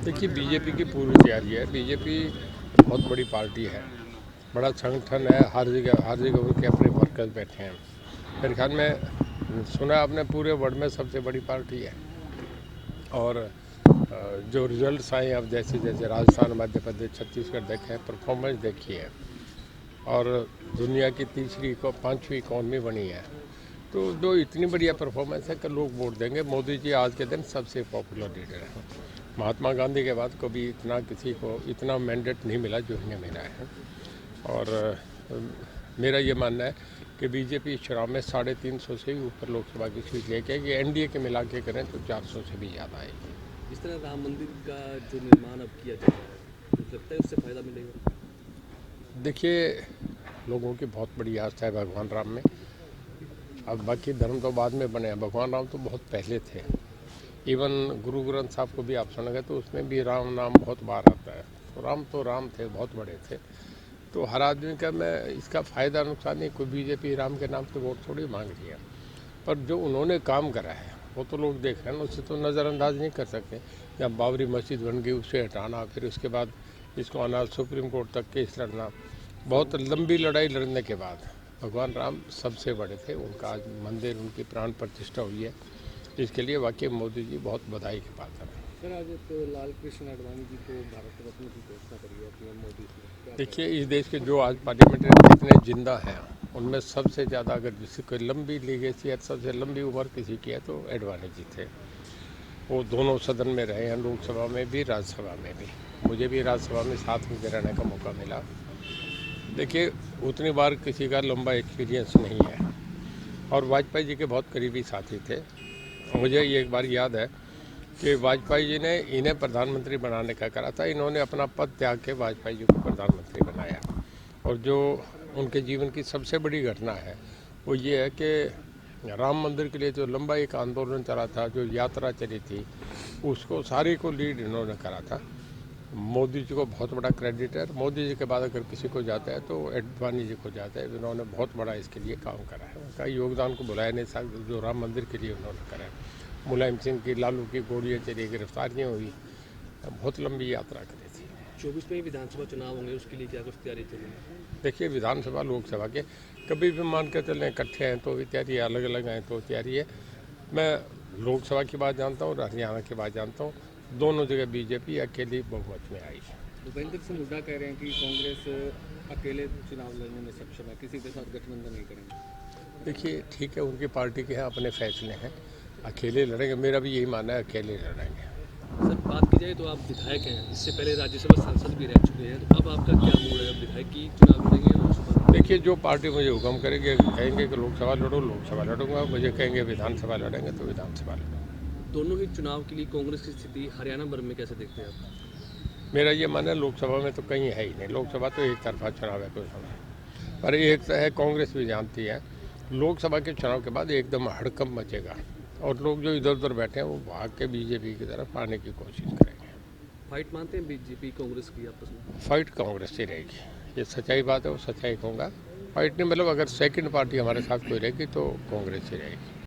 देखिए बीजेपी की पूरी तैयारी है। बीजेपी बहुत बड़ी पार्टी है, बड़ा संगठन है। हर जगह उनके अपने वर्कर्स बैठे हैं। मेरे ख्याल में सुना आपने पूरे वर्ल्ड में सबसे बड़ी पार्टी है। और जो रिजल्ट्स आए अब जैसे जैसे राजस्थान, मध्य प्रदेश, छत्तीसगढ़ देखे, परफॉर्मेंस देखी है और दुनिया की पांचवी इकॉनमी बनी है, तो जो इतनी बढ़िया परफॉर्मेंस है कि लोग वोट देंगे। मोदी जी आज के दिन सबसे पॉपुलर लीडर हैं। महात्मा गांधी के बाद कभी किसी को इतना मैंडेट नहीं मिला जो इन्हें मिला है। और मेरा ये मानना है कि बीजेपी इस चुनाव में 350 से भी ऊपर लोकसभा की सीट लेके आएगी। एनडीए के मिला के करें तो 400 से भी ज़्यादा आएगी। इस तरह राम मंदिर का जो निर्माण अब किया जा रहा है, मुझे लगता है उससे फ़ायदा मिलेगा। देखिए, लोगों की बहुत बड़ी आस्था है भगवान राम में। अब बाकी धर्म तो बाद में बने हैं, भगवान राम तो बहुत पहले थे। इवन गुरु ग्रंथ साहब को भी आप सुनेंगे तो उसमें भी राम नाम बहुत बार आता है। तो राम थे, बहुत बड़े थे। तो हर आदमी का मैं इसका फ़ायदा नुकसान नहीं, कोई बीजेपी राम के नाम से वोट थोड़ी मांग रही है। पर जो उन्होंने काम करा है वो तो लोग देख रहे हैं, उसे तो नज़रअंदाज नहीं कर सकते। जब बाबरी मस्जिद बन गई उसे हटाना, फिर उसके बाद इसको आना, सुप्रीम कोर्ट तक केस लड़ना, बहुत लंबी लड़ाई लड़ने के बाद भगवान राम सबसे बड़े थे। उनका आज मंदिर, उनकी प्राण प्रतिष्ठा हुई है। इसके लिए वाकई मोदी जी बहुत बधाई के पात्र हैं। सर, आज तो लाल कृष्ण आडवाणी जी को भारत रत्न की घोषणा करी है पीएम मोदी ने। देखिए, इस देश के जो आज पार्लियामेंट जितने जिंदा हैं उनमें सबसे ज़्यादा अगर जिसकी कोई लंबी लीगेसी है, सबसे लंबी उम्र किसी की है तो आडवाणी जी थे। वो दोनों सदन में रहे हैं, लोकसभा में भी, राज्यसभा में भी। मुझे भी राज्यसभा में साथ में रहने का मौका मिला। देखिए, उतनी बार किसी का लंबा एक्सपीरियंस नहीं है। और वाजपेयी जी के बहुत करीबी साथी थे। मुझे ये एक बार याद है कि वाजपेयी जी ने इन्हें प्रधानमंत्री बनाने का करा था। इन्होंने अपना पद त्याग के वाजपेयी जी को प्रधानमंत्री बनाया। और जो उनके जीवन की सबसे बड़ी घटना है वो ये है कि राम मंदिर के लिए जो लंबा एक आंदोलन चला था, जो यात्रा चली थी, उसको सारी को लीड इन्होंने करा था। मोदी जी को बहुत बड़ा क्रेडिट है। मोदी जी के बाद अगर किसी को जाता है तो आडवाणी जी को जाता है। उन्होंने बहुत बड़ा इसके लिए काम करा है। उनका योगदान को भुलाया नहीं सकते जो राम मंदिर के लिए उन्होंने करा है। मुलायम सिंह की, लालू की गोलियाँ चली, गिरफ्तारियाँ हुई, बहुत लंबी यात्रा करी थी। 24 में विधानसभा चुनाव होंगे, उसके लिए क्या कुछ तैयारी चल रही है? देखिए, विधानसभा लोकसभा के कभी भी मान कर चलें, इकट्ठे हैं तो भी तैयारी है, अलग अलग हैं तो तैयारी है। मैं लोकसभा की बात जानता हूँ और हरियाणा की बात जानता हूँ। दोनों जगह बीजेपी अकेली बहुमत में आई है। भूपेंद्र सिंह हुड्डा कह रहे हैं कि कांग्रेस अकेले चुनाव लड़ने में सक्षम है, किसी के साथ गठबंधन नहीं करेंगे। देखिए, ठीक है, उनकी पार्टी के हैं, अपने फैसले हैं। अकेले लड़ेंगे, मेरा भी यही मानना है, अकेले लड़ेंगे। सर, बात की जाए तो आप विधायक हैं, इससे पहले राज्यसभा सांसद भी रह चुके हैं, तो अब आपका क्या मूड है? विधायक की चुनाव लड़ेंगे या लोकसभा? देखिए, जो पार्टी मुझे हुक्म करेंगे, कहेंगे कि लोकसभा लड़ो, लोकसभा लड़ूंगा। मुझे कहेंगे विधानसभा लड़ेंगे तो विधानसभा लड़ूंगा। दोनों ही चुनाव के लिए कांग्रेस की स्थिति हरियाणा भर में कैसे देखते हैं आप? मेरा ये मानना है, लोकसभा में तो कहीं है ही नहीं। लोकसभा तो एक तरफा चुनाव है कोई समय। पर एक तो है, कांग्रेस भी जानती है, लोकसभा के चुनाव के बाद एकदम हड़कंप मचेगा और लोग जो इधर उधर बैठे हैं वो भाग के बीजेपी की तरफ आने की कोशिश करेंगे। फाइट मानते हैं बीजेपी कांग्रेस की आपस में? फाइट कांग्रेस से रहेगी, ये सच्चाई बात है, वो सच्चाई कहूँगा। फाइट नहीं, मतलब अगर सेकंड पार्टी हमारे साथ कोई रहेगी तो कांग्रेस ही रहेगी।